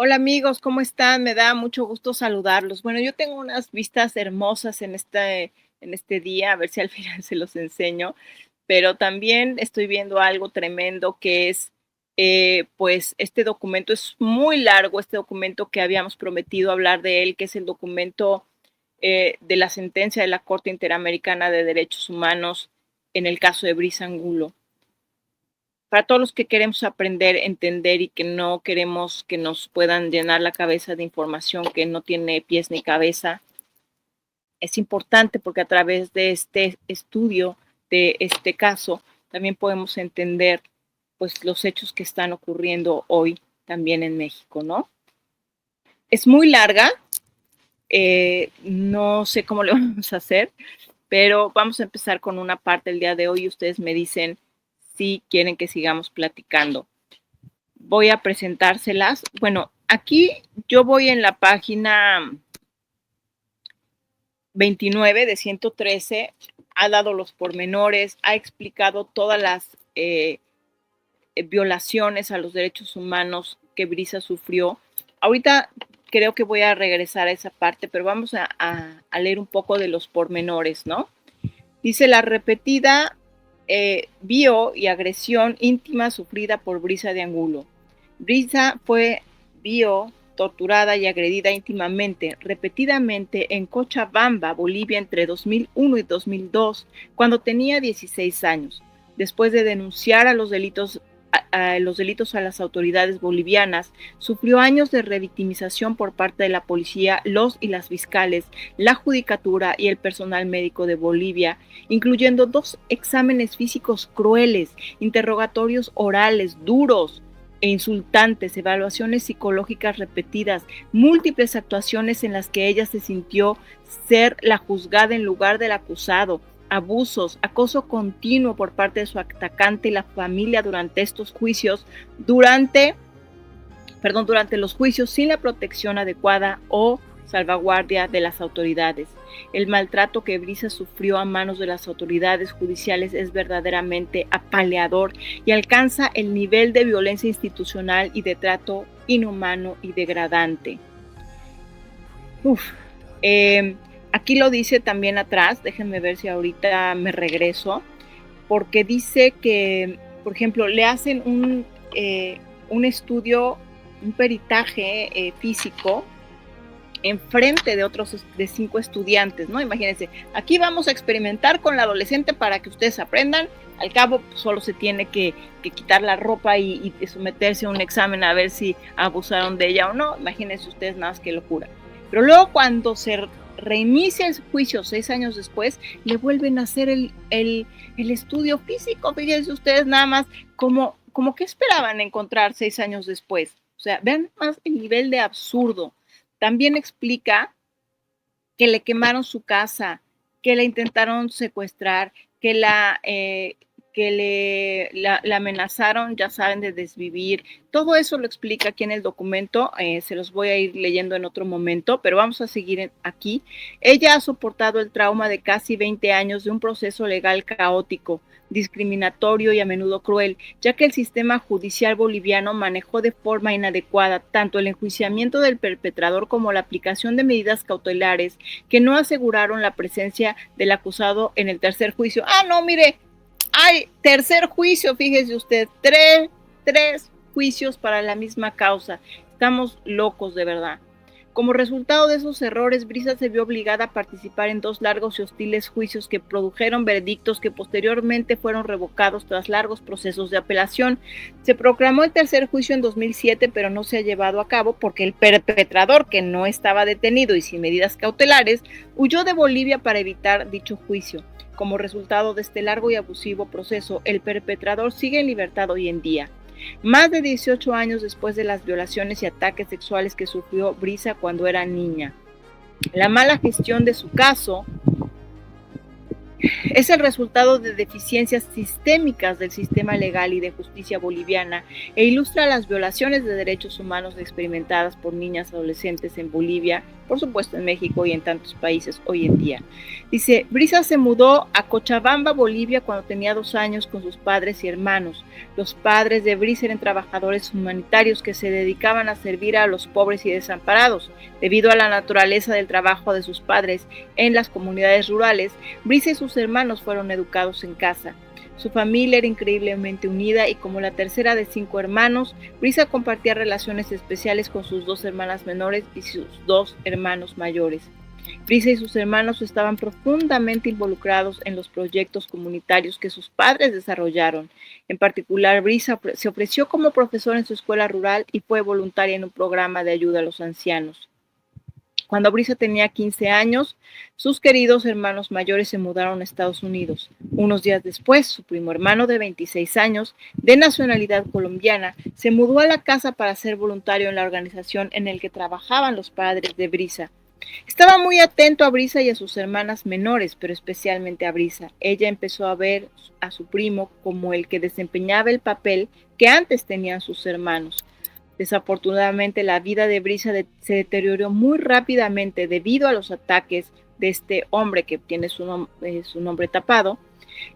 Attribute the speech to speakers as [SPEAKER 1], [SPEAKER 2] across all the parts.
[SPEAKER 1] Hola amigos, ¿cómo están? Me da mucho gusto saludarlos. Bueno, yo tengo unas vistas hermosas en este día, a ver si al final se los enseño, pero también estoy viendo algo tremendo que es, pues este documento es muy largo, este documento que habíamos prometido hablar de él, que es el documento de la sentencia de la Corte Interamericana de Derechos Humanos en el caso de Brisa Angulo. Para todos los que queremos aprender, entender y que no queremos que nos puedan llenar la cabeza de información que no tiene pies ni cabeza, es importante porque a través de este estudio, de este caso, también podemos entender pues los hechos que están ocurriendo hoy también en México, ¿no? Es muy larga, no sé cómo le vamos a hacer, pero vamos a empezar con una parte del día de hoy y ustedes me dicen si quieren que sigamos platicando. Voy a presentárselas. Bueno, aquí yo voy en la página 29 de 113, ha dado los pormenores, ha explicado todas las violaciones a los derechos humanos que Brisa sufrió. Ahorita creo que voy a regresar a esa parte, pero vamos a leer un poco de los pormenores, ¿no? Dice la repetida bio y agresión íntima sufrida por Brisa de Angulo. Brisa fue torturada y agredida íntimamente, repetidamente en Cochabamba, Bolivia, entre 2001 y 2002, cuando tenía 16 años. Después de denunciar los delitos a las autoridades bolivianas, sufrió años de revictimización por parte de la policía, los y las fiscales, la judicatura y el personal médico de Bolivia, incluyendo 2 exámenes físicos crueles, interrogatorios orales duros e insultantes, evaluaciones psicológicas repetidas, múltiples actuaciones en las que ella se sintió ser la juzgada en lugar del acusado, abusos, acoso continuo por parte de su atacante y la familia durante estos juicios, durante los juicios sin la protección adecuada o salvaguardia de las autoridades. El maltrato que Brisa sufrió a manos de las autoridades judiciales es verdaderamente apaleador y alcanza el nivel de violencia institucional y de trato inhumano y degradante. Aquí lo dice también atrás, déjenme ver si ahorita me regreso, porque dice que, por ejemplo, le hacen un estudio, un peritaje físico enfrente de 5 estudiantes, ¿no? Imagínense, aquí vamos a experimentar con la adolescente para que ustedes aprendan. Al cabo, solo se tiene que quitar la ropa y someterse a un examen a ver si abusaron de ella o no. Imagínense ustedes nada más, qué locura. Pero luego cuando se reinicia el juicio 6 años después, le vuelven a hacer el estudio físico. Fíjense ustedes nada más como que esperaban encontrar 6 años después. O sea, vean más el nivel de absurdo. También explica que le quemaron su casa, que la intentaron secuestrar, que la amenazaron, ya saben, de desvivir. Todo eso lo explica aquí en el documento, se los voy a ir leyendo en otro momento, pero vamos a seguir aquí. Ella ha soportado el trauma de casi 20 años de un proceso legal caótico, discriminatorio y a menudo cruel, ya que el sistema judicial boliviano manejó de forma inadecuada tanto el enjuiciamiento del perpetrador como la aplicación de medidas cautelares que no aseguraron la presencia del acusado en el tercer juicio. No, mire, hay tercer juicio, fíjese usted, tres juicios para la misma causa. Estamos locos de verdad. Como resultado de esos errores, Brisa se vio obligada a participar en 2 largos y hostiles juicios que produjeron veredictos que posteriormente fueron revocados tras largos procesos de apelación. Se proclamó el tercer juicio en 2007, pero no se ha llevado a cabo porque el perpetrador, que no estaba detenido y sin medidas cautelares, huyó de Bolivia para evitar dicho juicio. Como resultado de este largo y abusivo proceso, el perpetrador sigue en libertad hoy en día. Más de 18 años después de las violaciones y ataques sexuales que sufrió Brisa cuando era niña. La mala gestión de su caso Es el resultado de deficiencias sistémicas del sistema legal y de justicia boliviana e ilustra las violaciones de derechos humanos experimentadas por niñas y adolescentes en Bolivia, por supuesto en México y en tantos países hoy en día. Dice, Brisa se mudó a Cochabamba, Bolivia, cuando tenía 2 años con sus padres y hermanos. Los padres de Brisa eran trabajadores humanitarios que se dedicaban a servir a los pobres y desamparados. Debido a la naturaleza del trabajo de sus padres en las comunidades rurales, Brisa y sus hermanos fueron educados en casa. Su familia era increíblemente unida y como la tercera de 5 hermanos, Brisa compartía relaciones especiales con sus 2 hermanas menores y sus 2 hermanos mayores. Brisa y sus hermanos estaban profundamente involucrados en los proyectos comunitarios que sus padres desarrollaron. En particular, Brisa se ofreció como profesora en su escuela rural y fue voluntaria en un programa de ayuda a los ancianos. Cuando Brisa tenía 15 años, sus queridos hermanos mayores se mudaron a Estados Unidos. Unos días después, su primo hermano de 26 años, de nacionalidad colombiana, se mudó a la casa para ser voluntario en la organización en la que trabajaban los padres de Brisa. Estaba muy atento a Brisa y a sus hermanas menores, pero especialmente a Brisa. Ella empezó a ver a su primo como el que desempeñaba el papel que antes tenían sus hermanos. Desafortunadamente, la vida de Brisa se deterioró muy rápidamente debido a los ataques de este hombre que tiene su nombre tapado.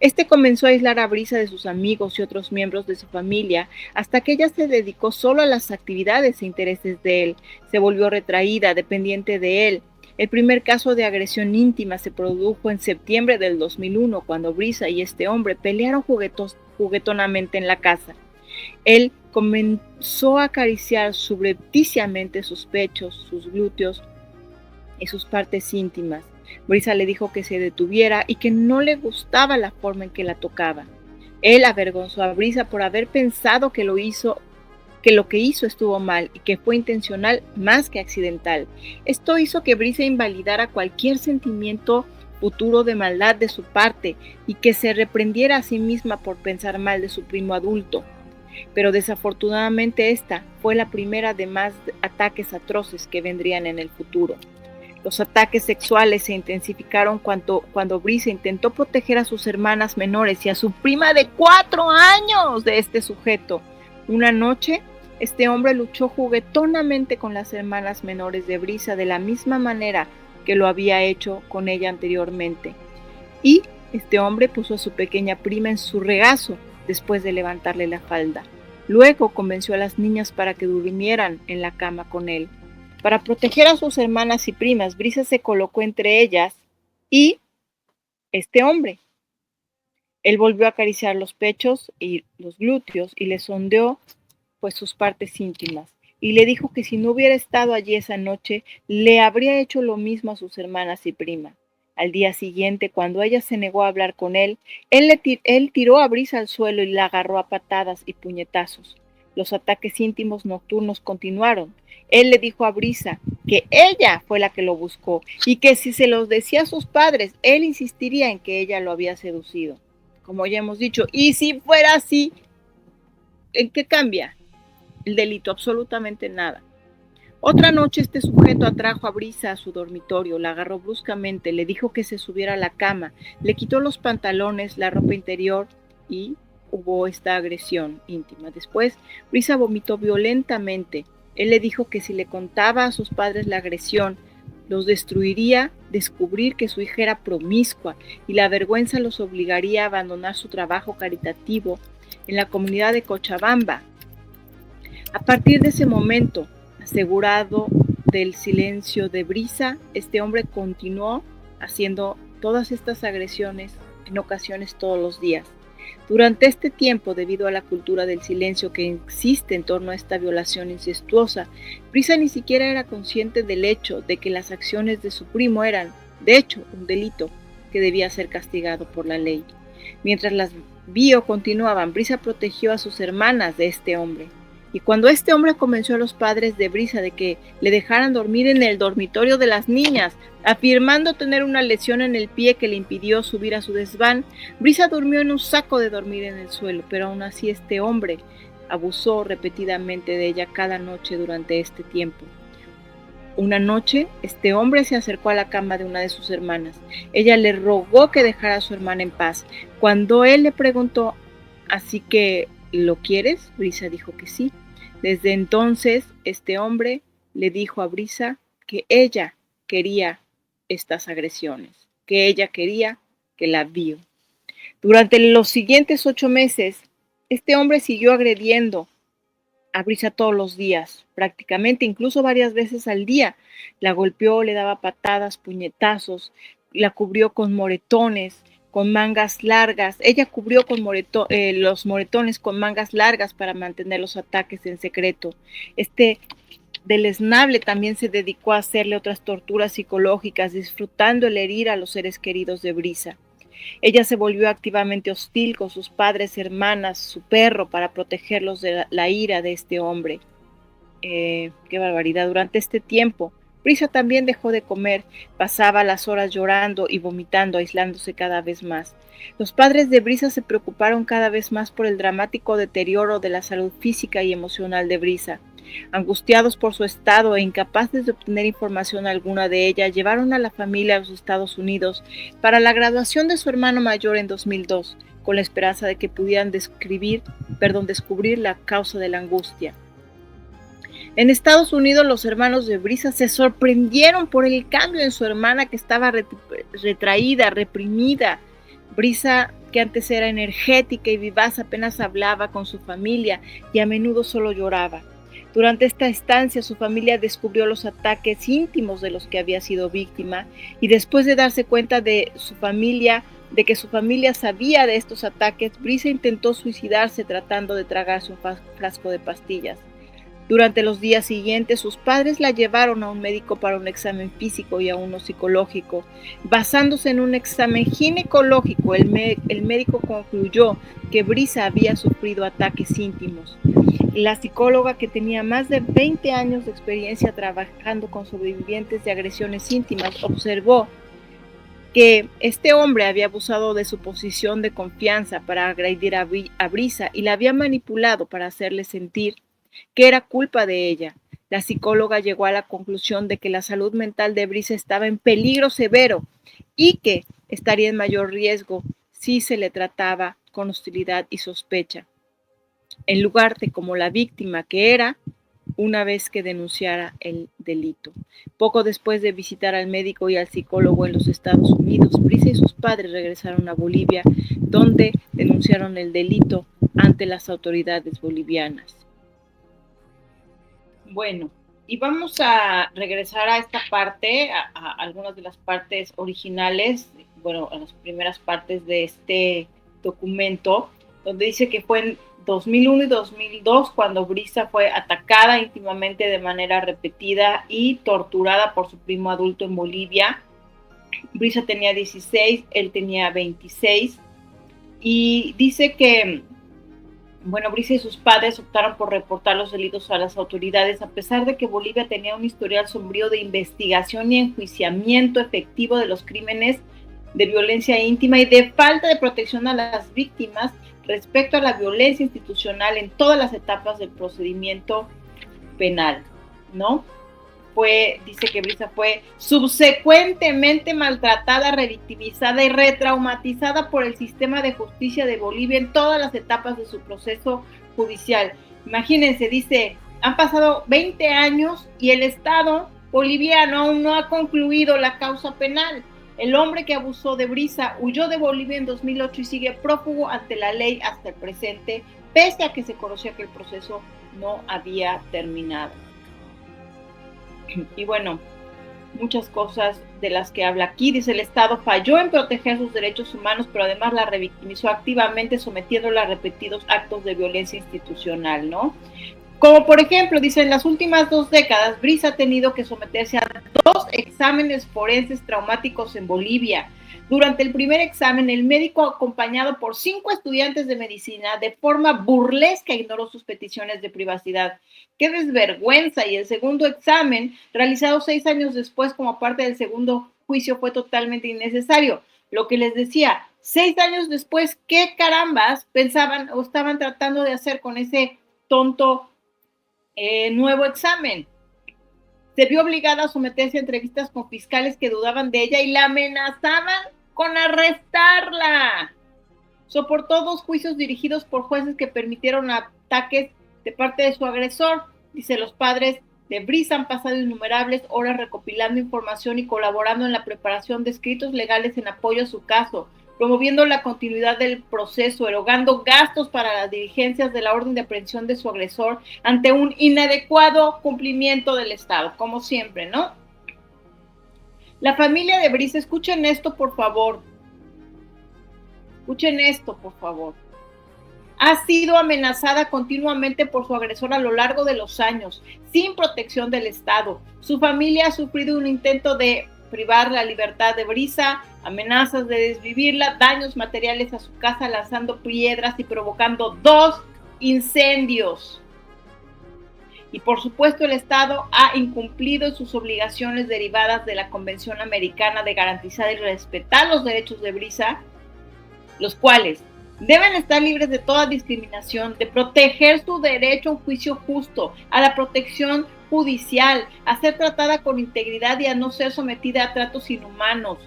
[SPEAKER 1] Este comenzó a aislar a Brisa de sus amigos y otros miembros de su familia hasta que ella se dedicó solo a las actividades e intereses de él. Se volvió retraída, dependiente de él. El primer caso de agresión íntima se produjo en septiembre del 2001, cuando Brisa y este hombre pelearon juguetonamente en la casa. Él comenzó a acariciar subrepticiamente sus pechos, sus glúteos y sus partes íntimas. Brisa le dijo que se detuviera y que no le gustaba la forma en que la tocaba. Él avergonzó a Brisa por haber pensado que lo que hizo estuvo mal y que fue intencional más que accidental. Esto hizo que Brisa invalidara cualquier sentimiento futuro de maldad de su parte y que se reprendiera a sí misma por pensar mal de su primo adulto. Pero desafortunadamente esta fue la primera de más ataques atroces que vendrían en el futuro. Los ataques sexuales se intensificaron cuando Brisa intentó proteger a sus hermanas menores y a su prima de 4 años de este sujeto. Una noche, este hombre luchó juguetonamente con las hermanas menores de Brisa de la misma manera que lo había hecho con ella anteriormente. Y este hombre puso a su pequeña prima en su regazo después de levantarle la falda. Luego convenció a las niñas para que durmieran en la cama con él. Para proteger a sus hermanas y primas, Brisa se colocó entre ellas y este hombre. Él volvió a acariciar los pechos y los glúteos y le sondeó pues sus partes íntimas y le dijo que si no hubiera estado allí esa noche, le habría hecho lo mismo a sus hermanas y prima. Al día siguiente, cuando ella se negó a hablar con él tiró a Brisa al suelo y la agarró a patadas y puñetazos. Los ataques íntimos nocturnos continuaron. Él le dijo a Brisa que ella fue la que lo buscó y que si se los decía a sus padres, él insistiría en que ella lo había seducido. Como ya hemos dicho, y si fuera así, ¿en qué cambia el delito? Absolutamente nada. Otra noche este sujeto atrajo a Brisa a su dormitorio, la agarró bruscamente, le dijo que se subiera a la cama, le quitó los pantalones, la ropa interior y hubo esta agresión íntima. Después, Brisa vomitó violentamente. Él le dijo que si le contaba a sus padres la agresión, los destruiría descubrir que su hija era promiscua y la vergüenza los obligaría a abandonar su trabajo caritativo en la comunidad de Cochabamba. A partir de ese momento, asegurado del silencio de Brisa, este hombre continuó haciendo todas estas agresiones, en ocasiones todos los días. Durante este tiempo, debido a la cultura del silencio que existe en torno a esta violación incestuosa, Brisa ni siquiera era consciente del hecho de que las acciones de su primo eran, de hecho, un delito que debía ser castigado por la ley. Mientras las continuaban, Brisa protegió a sus hermanas de este hombre. Y cuando este hombre convenció a los padres de Brisa de que le dejaran dormir en el dormitorio de las niñas, afirmando tener una lesión en el pie que le impidió subir a su desván, Brisa durmió en un saco de dormir en el suelo, pero aún así este hombre abusó repetidamente de ella cada noche durante este tiempo. Una noche, este hombre se acercó a la cama de una de sus hermanas. Ella le rogó que dejara a su hermana en paz. Cuando él le preguntó, ¿así que lo quieres? Brisa dijo que sí. Desde entonces, este hombre le dijo a Brisa que ella quería estas agresiones, que ella quería que la vio. Durante los siguientes 8 meses, este hombre siguió agrediendo a Brisa todos los días, prácticamente, incluso varias veces al día. La golpeó, le daba patadas, puñetazos, la cubrió con moretones, con mangas largas. Ella cubrió con los moretones con mangas largas para mantener los ataques en secreto. Este deleznable también se dedicó a hacerle otras torturas psicológicas, disfrutando el herir a los seres queridos de Brisa. Ella se volvió activamente hostil con sus padres, hermanas, su perro, para protegerlos de la ira de este hombre. Qué barbaridad. Durante este tiempo, Brisa también dejó de comer, pasaba las horas llorando y vomitando, aislándose cada vez más. Los padres de Brisa se preocuparon cada vez más por el dramático deterioro de la salud física y emocional de Brisa. Angustiados por su estado e incapaces de obtener información alguna de ella, llevaron a la familia a los Estados Unidos para la graduación de su hermano mayor en 2002, con la esperanza de que pudieran descubrir la causa de la angustia. En Estados Unidos, los hermanos de Brisa se sorprendieron por el cambio en su hermana, que estaba retraída, reprimida. Brisa, que antes era energética y vivaz, apenas hablaba con su familia y a menudo solo lloraba. Durante esta estancia, su familia descubrió los ataques íntimos de los que había sido víctima, y después de darse cuenta de que su familia sabía de estos ataques, Brisa intentó suicidarse tratando de tragarse un frasco de pastillas. Durante los días siguientes, sus padres la llevaron a un médico para un examen físico y a uno psicológico. Basándose en un examen ginecológico, el médico concluyó que Brisa había sufrido ataques íntimos. La psicóloga, que tenía más de 20 años de experiencia trabajando con sobrevivientes de agresiones íntimas, observó que este hombre había abusado de su posición de confianza para agredir a Brisa y la había manipulado para hacerle sentir que era culpa de ella. La psicóloga llegó a la conclusión de que la salud mental de Brisa estaba en peligro severo y que estaría en mayor riesgo si se le trataba con hostilidad y sospecha, en lugar de como la víctima que era una vez que denunciara el delito. Poco después de visitar al médico y al psicólogo en los Estados Unidos, Brisa y sus padres regresaron a Bolivia, donde denunciaron el delito ante las autoridades bolivianas. Bueno, y vamos a regresar a esta parte, a algunas de las partes originales, bueno, a las primeras partes de este documento, donde dice que fue en 2001 y 2002 cuando Brisa fue atacada íntimamente de manera repetida y torturada por su primo adulto en Bolivia. Brisa tenía 16, él tenía 26, y dice que Brisa y sus padres optaron por reportar los delitos a las autoridades, a pesar de que Bolivia tenía un historial sombrío de investigación y enjuiciamiento efectivo de los crímenes de violencia íntima y de falta de protección a las víctimas respecto a la violencia institucional en todas las etapas del procedimiento penal, ¿no? Dice que Brisa fue subsecuentemente maltratada, revictimizada y retraumatizada por el sistema de justicia de Bolivia en todas las etapas de su proceso judicial. Imagínense, dice, han pasado 20 años y el Estado boliviano aún no ha concluido la causa penal. El hombre que abusó de Brisa huyó de Bolivia en 2008 y sigue prófugo ante la ley hasta el presente, pese a que se conocía que el proceso no había terminado. Y bueno, muchas cosas de las que habla aquí. Dice, el Estado falló en proteger sus derechos humanos, pero además la revictimizó activamente, sometiéndola a repetidos actos de violencia institucional, ¿no? Como por ejemplo, dice, en las últimas 2 décadas, Brisa ha tenido que someterse a 2 exámenes forenses traumáticos en Bolivia. Durante el primer examen, el médico, acompañado por 5 estudiantes de medicina, de forma burlesca ignoró sus peticiones de privacidad. ¡Qué desvergüenza! Y el segundo examen, realizado 6 años después como parte del segundo juicio, fue totalmente innecesario. Lo que les decía, 6 años después, ¿qué carambas pensaban o estaban tratando de hacer con ese tonto nuevo examen? Se vio obligada a someterse a entrevistas con fiscales que dudaban de ella y la amenazaban con arrestarla. Soportó 2 juicios dirigidos por jueces que permitieron ataques de parte de su agresor. Dice, los padres de Brisa han pasado innumerables horas recopilando información y colaborando en la preparación de escritos legales en apoyo a su caso, promoviendo la continuidad del proceso, erogando gastos para las diligencias de la orden de aprehensión de su agresor ante un inadecuado cumplimiento del Estado, como siempre, ¿no? La familia de Brisa, escuchen esto, por favor. Escuchen esto, por favor. Ha sido amenazada continuamente por su agresor a lo largo de los años, sin protección del Estado. Su familia ha sufrido un intento de privar la libertad de Brisa, amenazas de desvivirla, daños materiales a su casa, lanzando piedras y provocando 2 incendios. Y por supuesto el Estado ha incumplido sus obligaciones derivadas de la Convención Americana de garantizar y respetar los derechos de Brisa, los cuales deben estar libres de toda discriminación, de proteger su derecho a un juicio justo, a la protección judicial, a ser tratada con integridad y a no ser sometida a tratos inhumanos,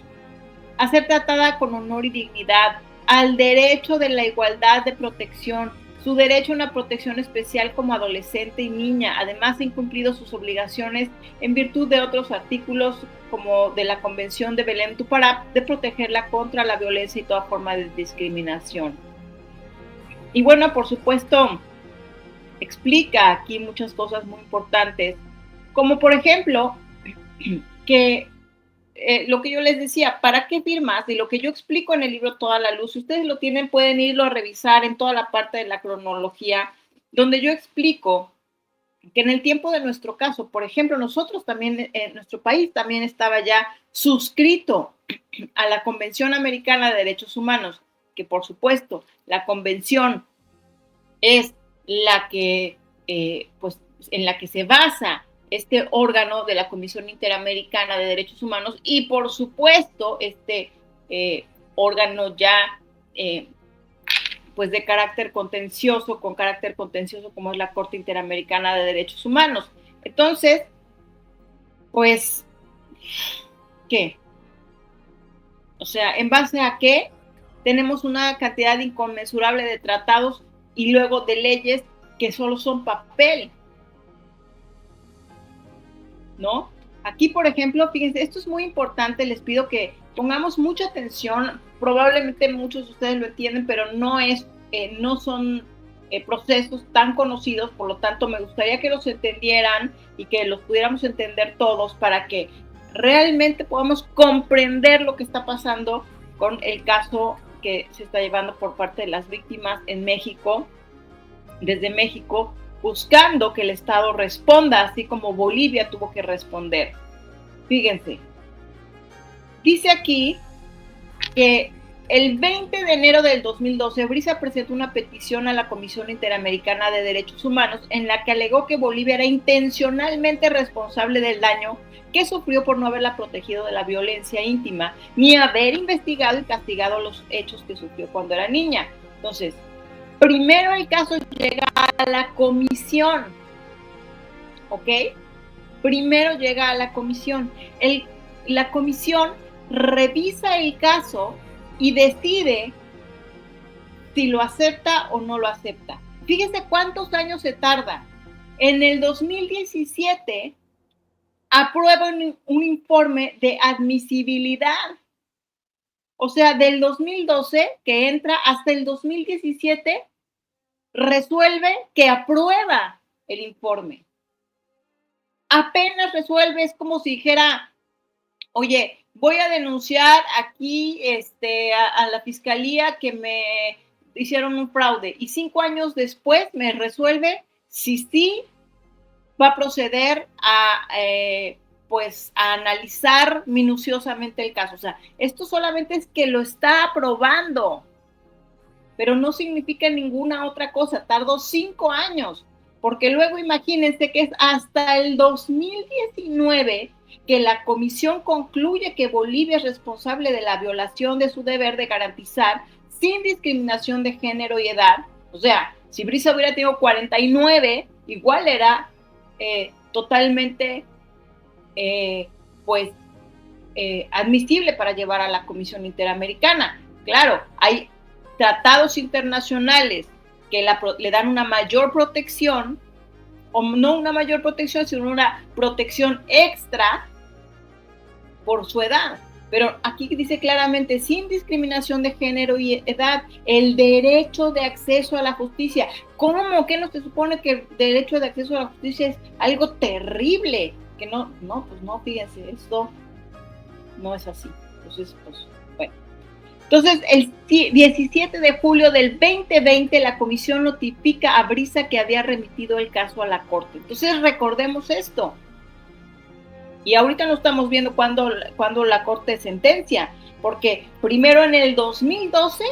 [SPEAKER 1] a ser tratada con honor y dignidad, al derecho de la igualdad de protección, su derecho a una protección especial como adolescente y niña. Además, ha incumplido sus obligaciones en virtud de otros artículos como de la Convención de Belém do Pará, de protegerla contra la violencia y toda forma de discriminación. Y bueno, por supuesto, explica aquí muchas cosas muy importantes, como por ejemplo, que lo que yo les decía, ¿para qué firmas? Y lo que yo explico en el libro Toda la Luz, si ustedes lo tienen, pueden irlo a revisar en toda la parte de la cronología, donde yo explico que en el tiempo de nuestro caso, por ejemplo, nosotros también, nuestro país también estaba ya suscrito a la Convención Americana de Derechos Humanos, que por supuesto la convención es la que, pues, en la que se basa este órgano de la Comisión Interamericana de Derechos Humanos y por supuesto este órgano ya pues de carácter contencioso, con carácter contencioso como es la Corte Interamericana de Derechos Humanos. Entonces, pues, ¿qué? O sea, ¿en base a qué? Tenemos una cantidad inconmensurable de tratados y luego de leyes que solo son papel, ¿no? Aquí, por ejemplo, fíjense, esto es muy importante, les pido que pongamos mucha atención, probablemente muchos de ustedes lo entienden, pero no son procesos tan conocidos, por lo tanto me gustaría que los entendieran y que los pudiéramos entender todos para que realmente podamos comprender lo que está pasando con el caso que se está llevando por parte de las víctimas en México, desde México, buscando que el Estado responda, así como Bolivia tuvo que responder. Fíjense, dice aquí que el 20 de enero del 2012, Brisa presentó una petición a la Comisión Interamericana de Derechos Humanos en la que alegó que Bolivia era intencionalmente responsable del daño que sufrió por no haberla protegido de la violencia íntima, ni haber investigado y castigado los hechos que sufrió cuando era niña. Entonces, primero el caso llega a la comisión, ¿ok? Primero llega a la comisión. La comisión revisa el caso y decide si lo acepta o no lo acepta. Fíjense cuántos años se tarda. En el 2017 aprueba un informe de admisibilidad. O sea, del 2012 que entra hasta el 2017 resuelve que aprueba el informe. Apenas resuelve, es como si dijera, oye, voy a denunciar aquí a la fiscalía que me hicieron un fraude y 5 años después me resuelve si sí va a proceder pues a analizar minuciosamente el caso. O sea, esto solamente es que lo está aprobando, pero no significa ninguna otra cosa. Tardó 5 años, porque luego imagínense que es hasta el 2019 que la comisión concluye que Bolivia es responsable de la violación de su deber de garantizar sin discriminación de género y edad. O sea, si Brisa hubiera tenido 49, igual era totalmente pues admisible para llevar a la Comisión Interamericana. Claro, hay tratados internacionales que le dan una mayor protección, o no una mayor protección, sino una protección extra por su edad. Pero aquí dice claramente, sin discriminación de género y edad, el derecho de acceso a la justicia. ¿Cómo? ¿Qué no se supone que el derecho de acceso a la justicia es algo terrible? Que no, pues no, fíjense, esto no es así. Entonces, pues, bueno. Entonces, el 17 de julio del 2020, la comisión notifica a Brisa que había remitido el caso a la Corte. Entonces, recordemos esto. Y ahorita no estamos viendo cuándo la Corte sentencia, porque primero en el 2012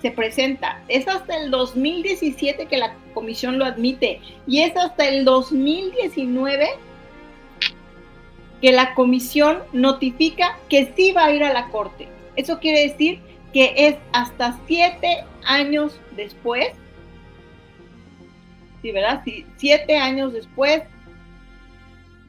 [SPEAKER 1] se presenta, es hasta el 2017 que la comisión lo admite, y es hasta el 2019 que la comisión notifica que sí va a ir a la Corte. Eso quiere decir que es hasta 7 años después, ¿sí, verdad? Sí, 7 años después,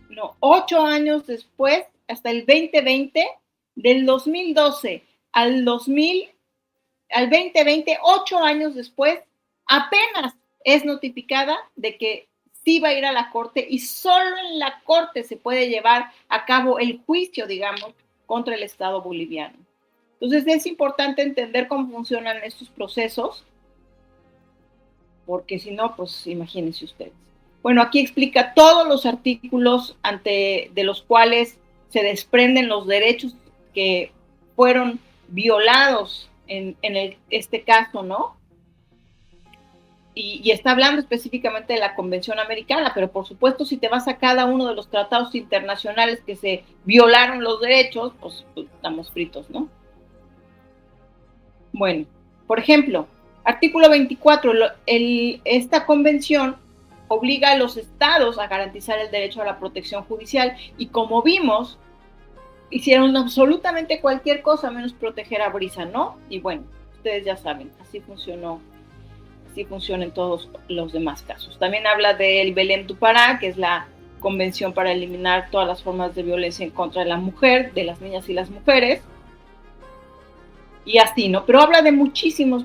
[SPEAKER 1] no, 8 años después, hasta el 2020, del 2012 al 2020, 8 años después, apenas es notificada de que sí va a ir a la Corte, y solo en la Corte se puede llevar a cabo el juicio, digamos, contra el Estado boliviano. Entonces es importante entender cómo funcionan estos procesos, porque si no, pues imagínense ustedes. Bueno, aquí explica todos los artículos de los cuales se desprenden los derechos que fueron violados en este caso, ¿no? Y está hablando específicamente de la Convención Americana, pero por supuesto, si te vas a cada uno de los tratados internacionales que se violaron los derechos, pues estamos fritos, ¿no? Bueno, por ejemplo, artículo 24, esta convención obliga a los estados a garantizar el derecho a la protección judicial, y como vimos, hicieron absolutamente cualquier cosa menos proteger a Brisa, ¿no? Y bueno, ustedes ya saben, así funciona en todos los demás casos. También habla del Belém do Pará, que es la convención para eliminar todas las formas de violencia en contra de la mujer, de las niñas y las mujeres, y así, ¿no? Pero habla de muchísimos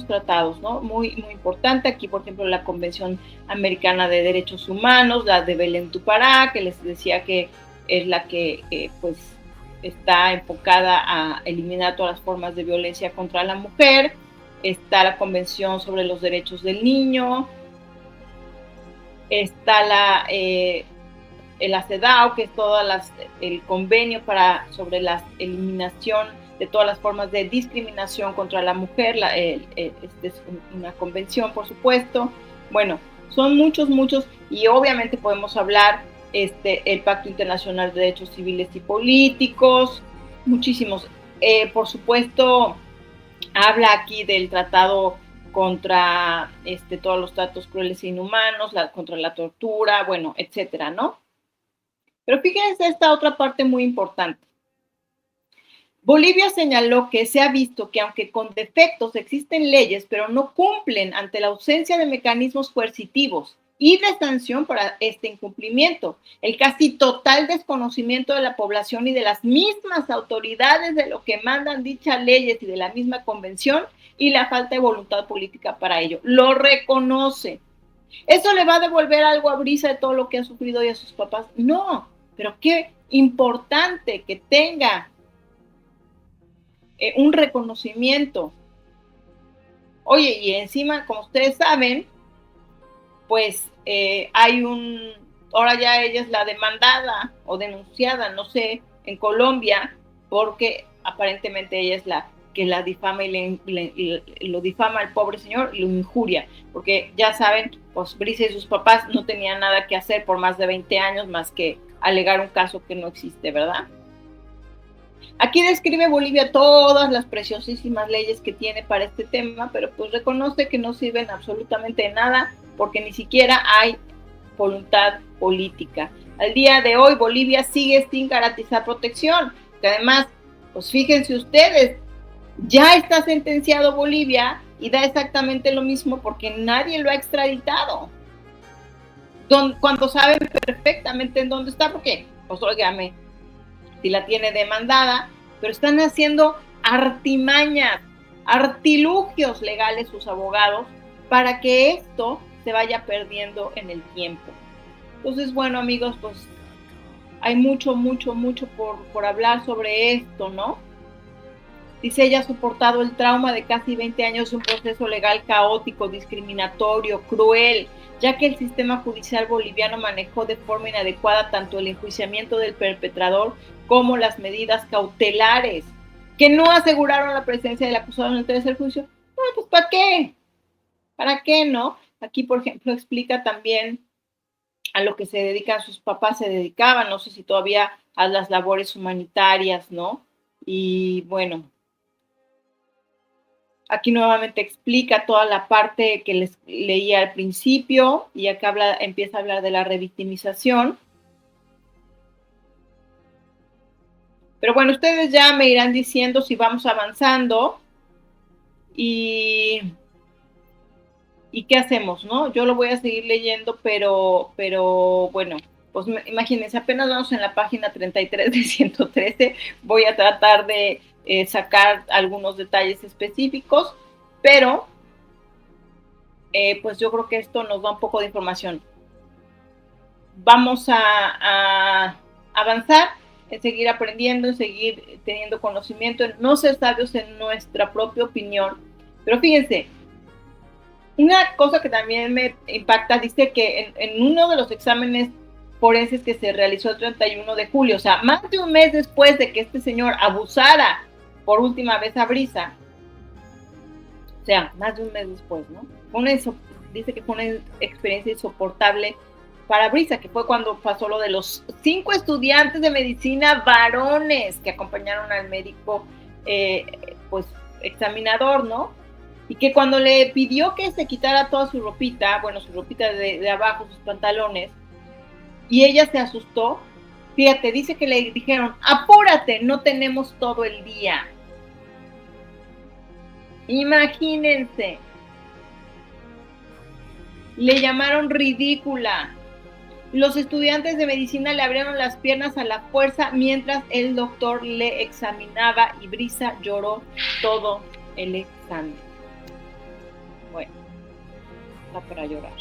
[SPEAKER 1] tratados, ¿no? Muy, muy importante. Aquí, por ejemplo, la Convención Americana de Derechos Humanos, la de Belém do Pará, que les decía que es la que, pues, está enfocada a eliminar todas las formas de violencia contra la mujer. Está la Convención sobre los Derechos del Niño. Está la CEDAW, que es el convenio sobre la eliminación de todas las formas de discriminación contra la mujer. Esta es una convención, por supuesto. Bueno, son muchos, y obviamente podemos hablar el Pacto Internacional de Derechos Civiles y Políticos, muchísimos. Por supuesto, habla aquí del tratado contra todos los tratos crueles e inhumanos, contra la tortura, bueno, etcétera, ¿no? Pero fíjense esta otra parte muy importante. Bolivia señaló que se ha visto que aunque con defectos existen leyes, pero no cumplen ante la ausencia de mecanismos coercitivos y de sanción para este incumplimiento, el casi total desconocimiento de la población y de las mismas autoridades de lo que mandan dichas leyes y de la misma convención, y la falta de voluntad política para ello. Lo reconoce. ¿Eso le va a devolver algo a Brisa de todo lo que ha sufrido y a sus papás? No, pero qué importante que tenga un reconocimiento. Oye, y encima, como ustedes saben, pues ahora ya ella es la demandada o denunciada, no sé, en Colombia, porque aparentemente ella es la que la difama y lo difama al pobre señor y lo injuria, porque ya saben, pues Brisa y sus papás no tenían nada que hacer por más de 20 años más que alegar un caso que no existe, ¿verdad? Aquí describe Bolivia todas las preciosísimas leyes que tiene para este tema, pero pues reconoce que no sirven absolutamente de nada porque ni siquiera hay voluntad política. Al día de hoy Bolivia sigue sin garantizar protección, que además, pues fíjense ustedes, ya está sentenciado Bolivia y da exactamente lo mismo porque nadie lo ha extraditado. cuando saben perfectamente en dónde está, porque, pues óigame, si la tiene demandada, pero están haciendo artimañas, artilugios legales sus abogados para que esto se vaya perdiendo en el tiempo. Entonces, bueno, amigos, pues hay mucho por hablar sobre esto, ¿no? Dice, ella ha soportado el trauma de casi 20 años de un proceso legal caótico, discriminatorio, cruel, ya que el sistema judicial boliviano manejó de forma inadecuada tanto el enjuiciamiento del perpetrador como las medidas cautelares, que no aseguraron la presencia del acusado en el tercer juicio. Bueno, pues ¿para qué? ¿Para qué, no? Aquí, por ejemplo, explica también a lo que se dedican sus papás, se dedicaban, no sé si todavía a las labores humanitarias, ¿no? Y bueno, aquí nuevamente explica toda la parte que les leía al principio y acá empieza a hablar de la revictimización. Pero bueno, ustedes ya me irán diciendo si vamos avanzando y qué hacemos, ¿no? Yo lo voy a seguir leyendo, pero bueno, pues imagínense, apenas vamos en la página 33 de 113, voy a tratar de sacar algunos detalles específicos, pero pues yo creo que esto nos da un poco de información. Vamos a avanzar, en seguir aprendiendo, en seguir teniendo conocimiento, en no ser sabios en nuestra propia opinión. Pero fíjense, una cosa que también me impacta, dice que en uno de los exámenes forenses que se realizó el 31 de julio, o sea, más de un mes después de que este señor abusara por última vez a Brisa, o sea, más de un mes después, ¿no? Dice que fue una experiencia insoportable para Brisa, que fue cuando pasó lo de los 5 estudiantes de medicina varones que acompañaron al médico, pues, examinador, ¿no? Y que cuando le pidió que se quitara toda su ropita, bueno, su ropita de abajo, sus pantalones, y ella se asustó, fíjate, dice que le dijeron, apúrate, no tenemos todo el día. Imagínense. Le llamaron ridícula. Los estudiantes de medicina le abrieron las piernas a la fuerza mientras el doctor le examinaba y Brisa lloró todo el examen. Bueno, está para llorar.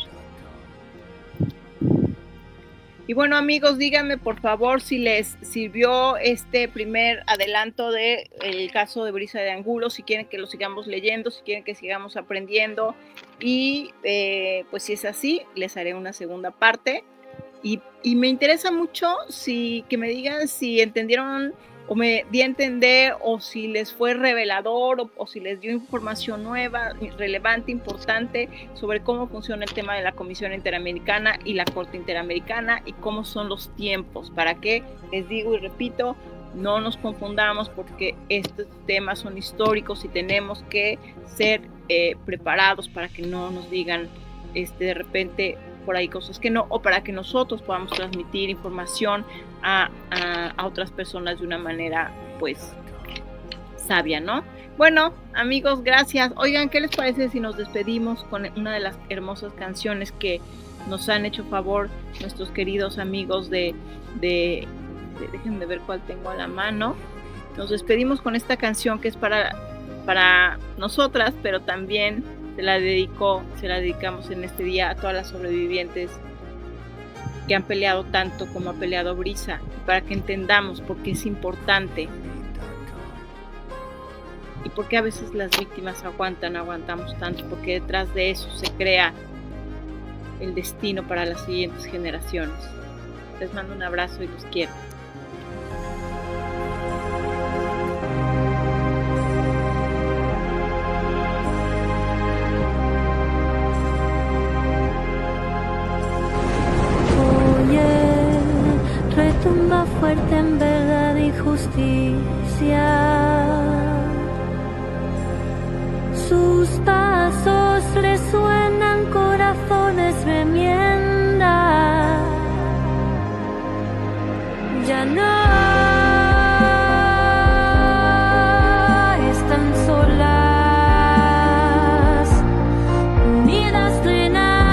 [SPEAKER 1] Y bueno, amigos, díganme por favor si les sirvió este primer adelanto del caso de Brisa de Angulo, si quieren que lo sigamos leyendo, si quieren que sigamos aprendiendo. Y pues si es así, les haré una segunda parte. Y me interesa mucho que me digan si entendieron o me di a entender o si les fue revelador o si les dio información nueva, relevante, importante sobre cómo funciona el tema de la Comisión Interamericana y la Corte Interamericana y cómo son los tiempos, para que, les digo y repito, no nos confundamos porque estos temas son históricos y tenemos que ser preparados para que no nos digan de repente por ahí cosas que no, o para que nosotros podamos transmitir información a otras personas de una manera pues sabia, ¿no? Bueno, amigos, gracias. Oigan, ¿qué les parece si nos despedimos con una de las hermosas canciones que nos han hecho favor nuestros queridos amigos déjenme ver cuál tengo a la mano? Nos despedimos con esta canción que es para nosotras, pero también se la dedicamos en este día a todas las sobrevivientes que han peleado tanto como ha peleado Brisa, para que entendamos por qué es importante y por qué a veces las víctimas aguantamos tanto, porque detrás de eso se crea el destino para las siguientes generaciones. Les mando un abrazo y los quiero.
[SPEAKER 2] Retumba fuerte en verdad y justicia. Sus pasos resuenan, corazones remiendan. Ya no están solas, unidas renazcerán.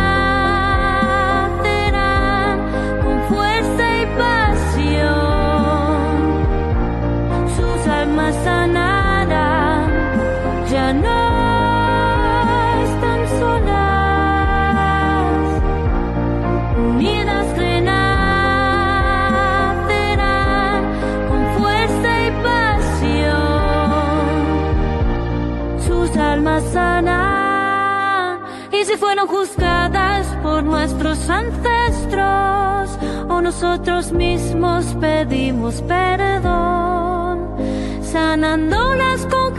[SPEAKER 2] si fueron juzgadas por nuestros ancestros o nosotros mismos pedimos perdón, sanándolas con